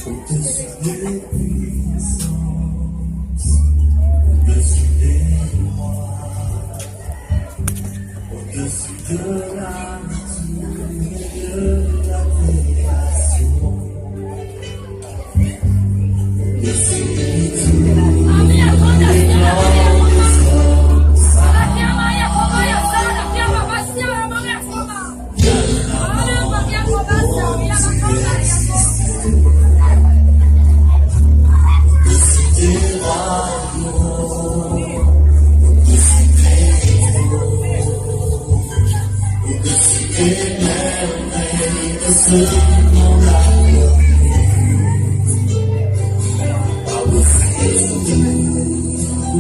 Au-dessus des puissances, au-dessus des rois, au-dessus de la nature et de la création, au-dessus de tout les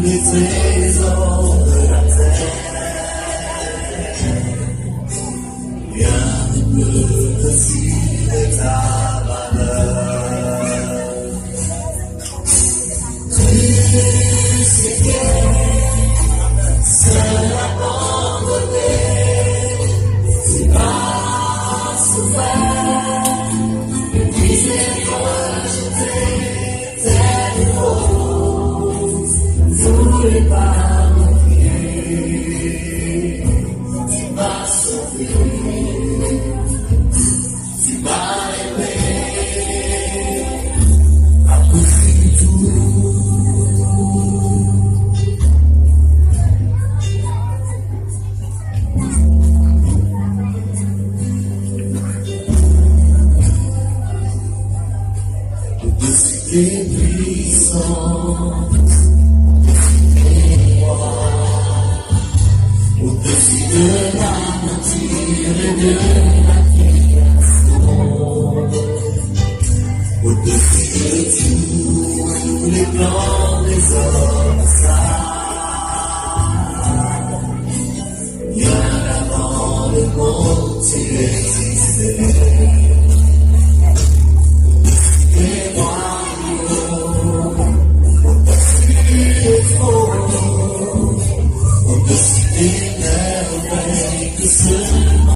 les trésors de la terre, rien ne peut décider ta valeur. Tout ce qui est seul abandonné, tu vas souffrir, et puis c'est rejeté, tel rose, voulu par mon pied. Tu m'as sauvé, tu m'as aimé, après tout. Au-dessus des puissances, au-dessus de la nature et de